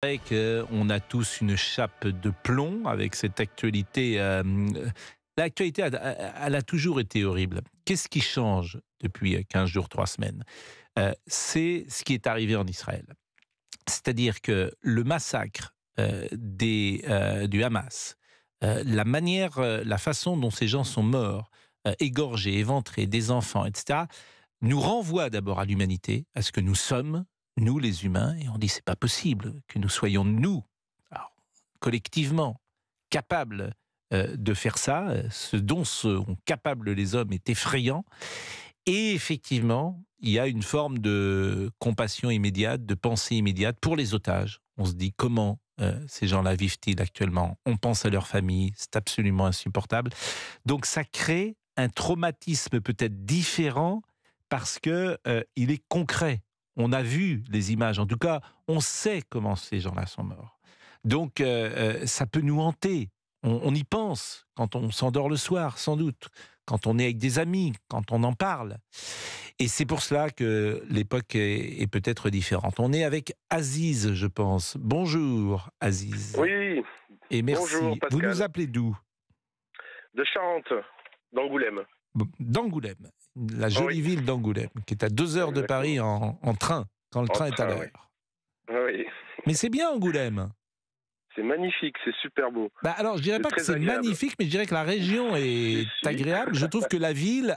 C'est vrai qu'on a tous une chape de plomb avec cette actualité. L'actualité, elle a toujours été horrible. Qu'est-ce qui change depuis 15 jours, 3 semaines? C'est ce qui est arrivé en Israël. C'est-à-dire que le massacre du Hamas, la façon dont ces gens sont morts, égorgés, éventrés, des enfants, etc., nous renvoie d'abord à l'humanité, à ce que nous sommes, nous les humains, et on dit c'est pas possible que nous soyons nous, alors, collectivement, capables de faire ça. Ce dont sont capables les hommes est effrayant. Et effectivement, il y a une forme de compassion immédiate, de pensée immédiate pour les otages. On se dit comment ces gens-là vivent-ils actuellement? On pense à leur famille, c'est absolument insupportable. Donc ça crée un traumatisme peut-être différent parce que il est concret. On a vu les images, en tout cas, on sait comment ces gens-là sont morts. Donc ça peut nous hanter. On y pense quand on s'endort le soir, sans doute, quand on est avec des amis, quand on en parle. Et c'est pour cela que l'époque est peut-être différente. On est avec Aziz, je pense. Bonjour, Aziz. Oui, Et bonjour merci. Vous Pascal. nous appelez d'où? De Charente, d'Angoulême. D'Angoulême, la Oui, jolie ville d'Angoulême, qui est à 2 heures de exactement. Paris en train, quand le En train est à train, oui. l'heure. Oui, Mais c'est bien Angoulême. c'est magnifique, c'est super beau. Bah alors, je dirais C'est pas que très c'est agréable. magnifique, mais je dirais que la région Si, est si. agréable. Je trouve que la ville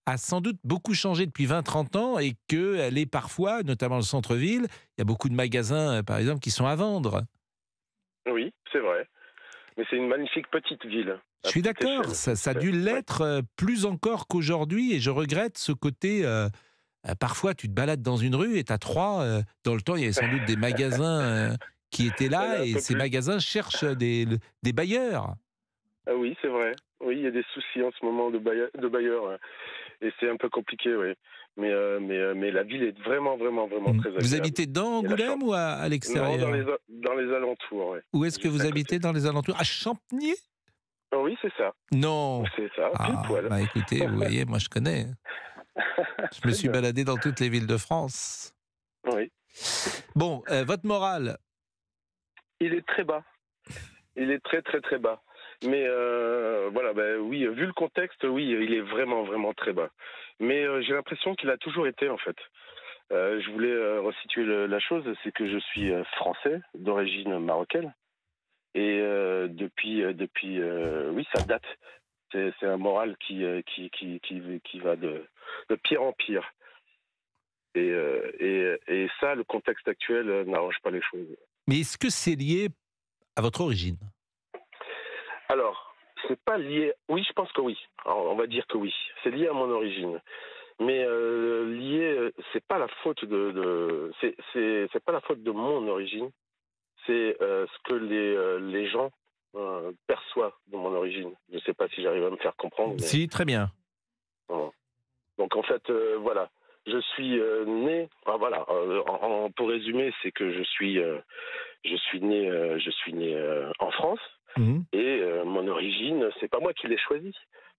a sans doute beaucoup changé depuis 20-30 ans et qu'elle est parfois, notamment le centre-ville, il y a beaucoup de magasins, par exemple, qui sont à vendre. Oui, c'est vrai. Mais c'est une magnifique petite ville, Je à suis petite d'accord, échelle, je ça a sais. dû Oui. l'être plus encore qu'aujourd'hui et je regrette ce côté. Parfois, tu te balades dans une rue et tu as trois. Dans le temps, il y avait sans doute des magasins qui étaient Elle est là un et peu ces plus. magasins cherchent des bailleurs. Ah oui, c'est vrai. Oui, il y a des soucis en ce moment de bailleurs, et c'est un peu compliqué, oui. Mais la ville est vraiment, vraiment, vraiment Mm. très Vous agréable. habitez dans Il y a la Angoulême chambre. ou à Non, l'extérieur? dans les alentours, oui. Où est-ce que Juste vous à côté. habitez dans les alentours? À Champniers? Ah oui, c'est ça. Non. C'est ça, pile Ah, poil. bah écoutez, vous voyez, moi je connais. Je me Très suis bien. baladé dans toutes les villes de France. Oui. Bon, votre morale? Il est très bas. Il est très très très bas. Mais voilà, ben oui, vu le contexte, oui, il est vraiment vraiment très bas. Mais j'ai l'impression qu'il a toujours été en fait. Je voulais resituer la chose, c'est que je suis français d'origine marocaine et oui, ça date. C'est un moral qui va de pire en pire. Et ça, le contexte actuel n'arrange pas les choses. Mais est-ce que c'est lié à votre origine? Alors, c'est pas lié. Oui, je pense que oui. Alors, on va dire que oui. C'est lié à mon origine. Mais c'est pas la faute c'est pas la faute de mon origine. C'est ce que les gens perçoivent de mon origine. Je sais pas si j'arrive à me faire comprendre, mais Si, très bien. voilà. Donc en fait, voilà. Je suis né. Voilà. Pour résumer, c'est que je suis né en France. Mhm. Et mon origine, c'est pas moi qui l'ai choisi.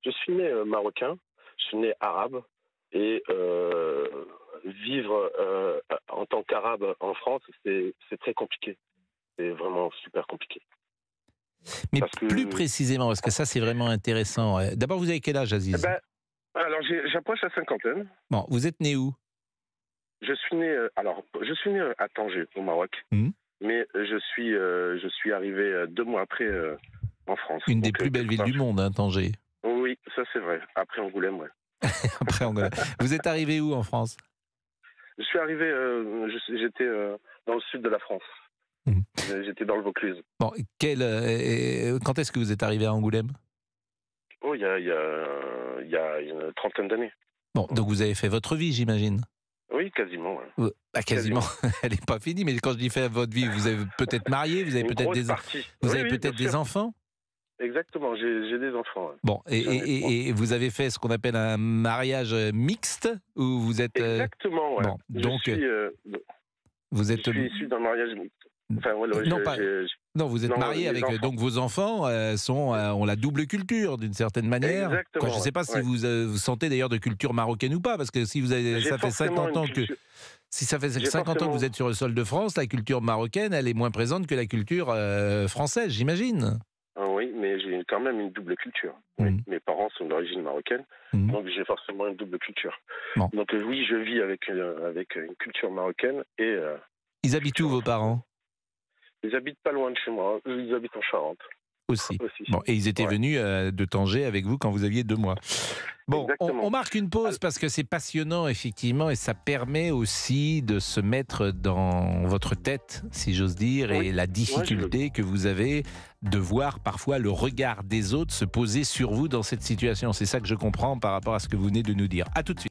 Je suis né marocain, je suis né arabe, et vivre en tant qu'arabe en France, c'est très compliqué. C'est vraiment super compliqué. Mais Parce plus que, précisément, parce que ça c'est vraiment intéressant. D'abord, vous avez quel âge, eh Aziz? ben, alors j'approche la cinquantaine. Bon, vous êtes né où? Je suis né à Tanger, au Maroc, Mhm. mais je suis arrivé 2 mois après en France. Une des Donc plus belles quelque villes part. du monde, hein, Tanger. Oui, ça c'est vrai. Après Angoulême, ouais. Après Angola. Vous êtes arrivé où en France? Je suis arrivé, j'étais dans le sud de la France. Mhm. J'étais dans le Vaucluse. Bon, quand est-ce que vous êtes arrivé à Angoulême? Oh, il y a une trentaine d'années. Bon, donc vous avez fait votre vie, j'imagine. Oui, quasiment. Ouais. Bah, quasiment, Quasiment. elle n'est pas finie, mais quand je dis fait votre vie, vous avez peut-être marié, Une grosse partie. vous Oui, avez oui, bien peut-être des sûr. enfants? Exactement, j'ai des enfants. Ouais. Bon, J'en ai 3. et vous avez fait ce qu'on appelle un mariage mixte, où vous êtes... Exactement, ouais. bon, donc, vous Je êtes... suis issu d'un mariage mixte. Enfin, voilà, non, pas... Non, vous êtes non, marié mes avec... enfants. donc vos enfants ont la double culture, d'une certaine manière. Quoi, je ne Exactement, sais ouais. pas si Ouais. vous vous sentez d'ailleurs de culture marocaine ou pas, parce que si J'ai ça fait forcément 50 une ans que... culture. Si ça fait J'ai 50 ans que forcément... vous êtes sur le sol de France, la culture marocaine, elle est moins présente que la culture française, j'imagine. Ah oui, mais j'ai quand même une double culture. Oui. Mmh. Mes parents sont d'origine marocaine, Mmh. donc j'ai forcément une double culture. Bon. Donc oui, je vis avec une culture marocaine et Ils une habitent où, culture vos française. parents? Ils habitent pas loin de chez moi. Ils habitent en Charente Aussi. aussi. Bon, et ils étaient Ouais, venus de Tanger avec vous quand vous aviez 2 mois. Bon, on exactement. marque une pause parce que c'est passionnant, effectivement, et ça permet aussi de se mettre dans votre tête, si j'ose dire, Oui, et la ouais, je veux bien. difficulté que vous avez de voir parfois le regard des autres se poser sur vous dans cette situation. C'est ça que je comprends par rapport à ce que vous venez de nous dire. À tout de suite.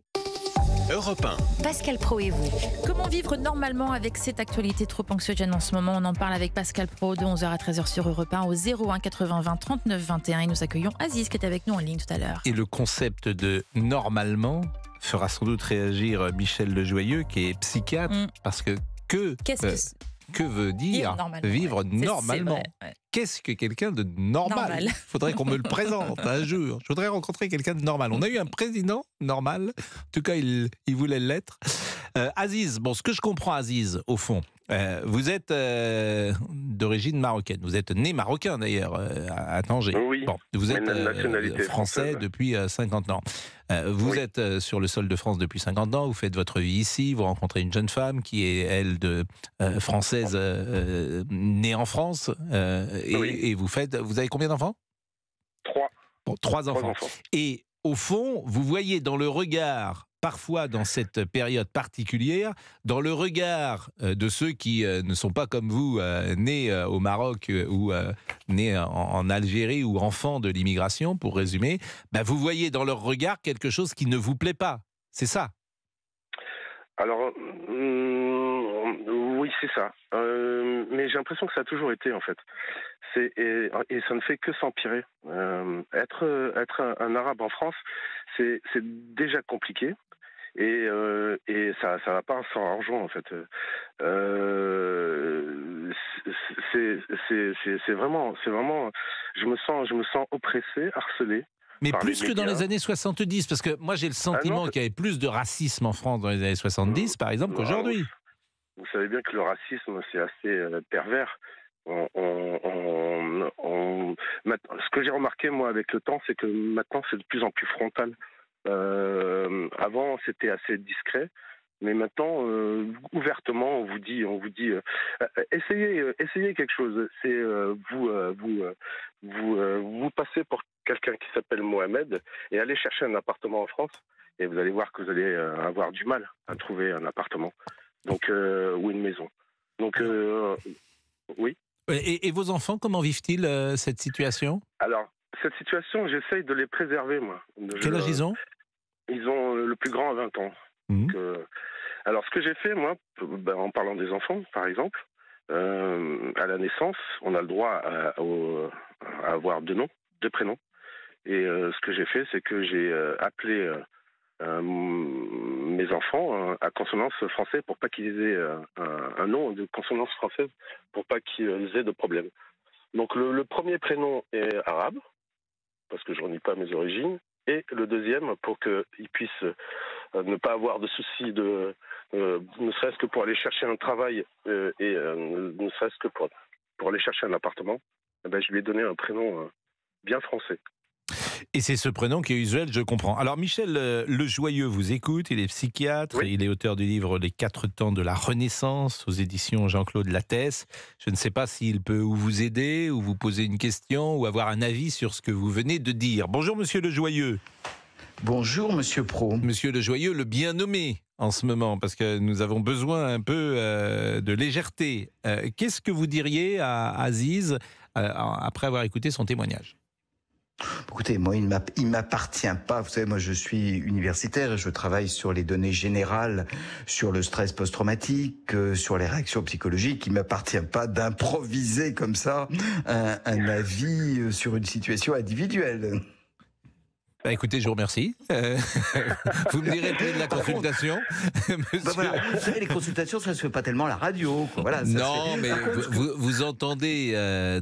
Europe 1. Pascal Praud et vous. Comment vivre normalement avec cette actualité trop anxiogène en ce moment? On en parle avec Pascal Praud de 11h à 13h sur Europe 1 au 01 80 20 39 21 et nous accueillons Aziz qui est avec nous en ligne tout à l'heure. Et le concept de normalement fera sans doute réagir Michel Lejoyeux, qui est psychiatre, parce que Qu'est-ce que veut dire vivre normalement? C'est vrai, ouais. Qu'est-ce que quelqu'un de normal? Il faudrait qu'on me le présente un jour. Je voudrais rencontrer quelqu'un de normal. On a eu un président normal. En tout cas, il voulait l'être. Aziz, bon, ce que je comprends, Aziz, au fond, vous êtes d'origine marocaine. Vous êtes né marocain, d'ailleurs, à Tanger. Oui, Bon, vous êtes mais de nationalité français française. depuis 50 ans. Vous Oui. êtes sur le sol de France depuis 50 ans. Vous faites votre vie ici. Vous rencontrez une jeune femme qui est, elle, française, née en France. Oui. Et vous avez combien d'enfants? 3. Bon, 3 3 enfants. enfants. Et au fond, vous voyez dans le regard, parfois dans cette période particulière, dans le regard de ceux qui ne sont pas comme vous, nés au Maroc ou nés en Algérie ou enfants de l'immigration, pour résumer, bah, vous voyez dans leur regard quelque chose qui ne vous plaît pas. C'est ça? Alors, oui, c'est ça. Mais j'ai l'impression que ça a toujours été, en fait. Et ça ne fait que s'empirer. Être un arabe en France, c'est déjà compliqué. Et ça va pas sans argent, en fait. C'est vraiment, je me sens oppressé, harcelé Mais par les plus que dans les médias. années 70, parce que moi j'ai le Ah non, sentiment qu'il y avait plus de racisme en France dans les années 70, par exemple, qu'aujourd'hui. vous savez bien que le racisme, c'est assez pervers. Ce que j'ai remarqué, moi, avec le temps, c'est que maintenant, c'est de plus en plus frontal. Avant, c'était assez discret. Mais maintenant, ouvertement, on vous dit, essayez quelque chose. C'est vous passez pour quelqu'un qui s'appelle Mohamed et allez chercher un appartement en France et vous allez voir que vous allez avoir du mal à trouver un appartement, donc ou une maison. Donc oui. Et vos enfants, comment vivent-ils cette situation? Alors cette situation, j'essaye de les préserver, moi. Quel âge ils ont? Ils ont le plus grand à 20 ans. Donc, alors, ce que j'ai fait, moi, en parlant des enfants, par exemple, à la naissance, on a le droit à avoir 2 noms, 2 prénoms. Et ce que j'ai fait, c'est que j'ai appelé mes enfants à consonance française pour pas qu'ils aient un nom de consonance française, pour pas qu'ils aient de problème. Donc, le premier prénom est arabe, parce que je renie pas mes origines, et le deuxième pour qu'ils puissent ne pas avoir de soucis ne serait-ce que pour aller chercher un travail et ne serait-ce que pour aller chercher un appartement, je lui ai donné un prénom bien français. Et c'est ce prénom qui est usuel, je comprends. Alors Michel Lejoyeux vous écoute, il est psychiatre, Oui. il est auteur du livre Les 4 temps de la Renaissance aux éditions Jean-Claude Lattès. Je ne sais pas s'il peut ou vous aider, ou vous poser une question, ou avoir un avis sur ce que vous venez de dire. Bonjour Monsieur Lejoyeux. Bonjour Monsieur Praud. Monsieur Lejoyeux, le bien nommé en ce moment, parce que nous avons besoin un peu de légèreté. Qu'est-ce que vous diriez à Aziz après avoir écouté son témoignage? Écoutez, moi, il m'appartient pas. Vous savez, moi, je suis universitaire et je travaille sur les données générales, sur le stress post-traumatique, sur les réactions psychologiques. Il m'appartient pas d'improviser comme ça un avis sur une situation individuelle. Bah écoutez, je vous remercie. Vous me direz le prix de la consultation. Bah voilà, vous savez, les consultations, ça se fait pas tellement à la radio, quoi. Voilà, ça Non, mais vous entendez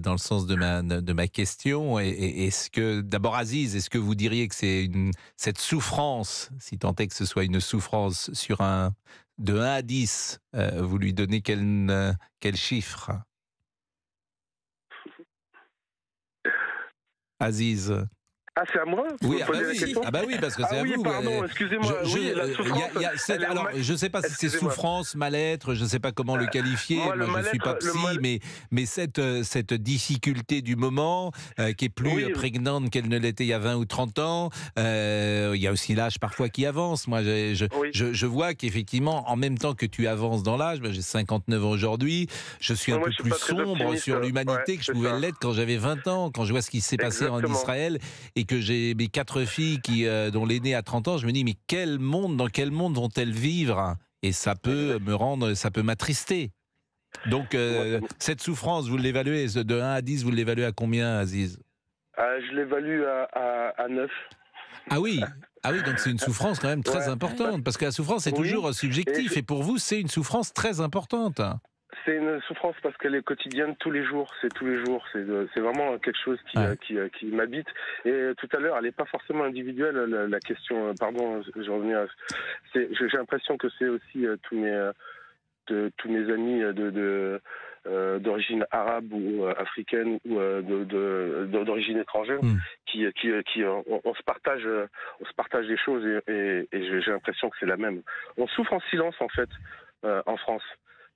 dans le sens de ma question. Est-ce que, d'abord Aziz, est-ce que vous diriez que c'est cette souffrance, si tant est que ce soit une souffrance sur De 1 à 10, vous lui donnez quel chiffre? Aziz? Ah, c'est à moi? Vous Oui, me ah bah posez la oui. question. Ah bah oui, parce que c'est Ah à oui, vous. pardon, excusez-moi. Oui, la souffrance. Alors, je ne sais pas si c'est Excusez-moi. souffrance, mal-être, je ne sais pas comment le qualifier. Moi, le Moi, je ne suis pas mal-être, psy, mais cette difficulté du moment, qui est plus Oui. prégnante qu'elle ne l'était il y a 20 ou 30 ans, il y a aussi l'âge parfois qui avance. Moi, Oui. je vois qu'effectivement, en même temps que tu avances dans l'âge, j'ai 59 ans aujourd'hui, je suis un Moi, peu je suis plus pas très sombre optimiste. sur l'humanité Ouais, que je c'est pouvais ça. l'être quand j'avais 20 ans, quand je vois ce qui s'est passé en Exactement. Israël et que j'ai mes 4 filles dont l'aînée a 30 ans, je me dis, mais dans quel monde vont-elles vivre? Et ça peut m'attrister. Donc, Moi, cette souffrance, vous l'évaluez, de 1 à 10, vous l'évaluez à combien, Aziz? je l'évalue à 9. Ah oui, donc c'est une souffrance quand même très Ouais. importante, parce que la souffrance c'est Oui. toujours subjectif, et pour vous, c'est une souffrance très importante. C'est une souffrance parce qu'elle est quotidienne tous les jours. C'est tous les jours. C'est vraiment quelque chose Ouais. qui m'habite. Et tout à l'heure, elle n'est pas forcément individuelle. La question, pardon, je revenais à. J'ai l'impression que c'est aussi tous mes amis d'origine arabe ou africaine ou d'origine étrangère Mm. on se partage des choses et j'ai l'impression que c'est la même. On souffre en silence en fait en France.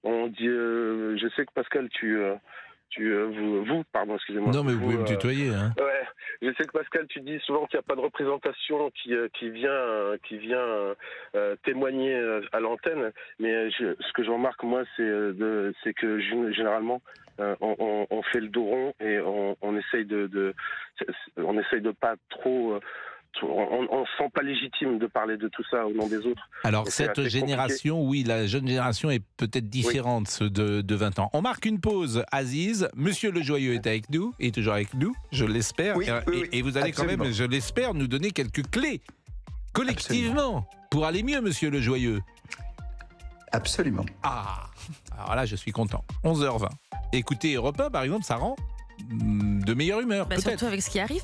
On dit, je sais que Pascal, pardon, excusez-moi. Non, mais vous pouvez me tutoyer, hein. Ouais, je sais que Pascal, tu dis souvent qu'il n'y a pas de représentation qui vient témoigner à l'antenne, mais ce que je remarque moi, c'est que généralement on fait le dos rond et on essaye on essaye de pas trop. On se sent pas légitime de parler de tout ça au nom des autres. Alors, Et c'est cette assez génération, oui, la jeune génération est peut-être différente ceux de 20 ans. On marque une pause, Aziz. Monsieur Le Joyeux est avec nous, est toujours avec nous, je l'espère. Oui, oui, Et vous allez absolument. quand même, je l'espère, nous donner quelques clés, collectivement, pour aller mieux, Monsieur Le Joyeux. Absolument. Ah, alors là, je suis content. 11h20. Écoutez, Europe 1, par exemple, ça rend de meilleure humeur, peut-être. Surtout avec ce qui arrive.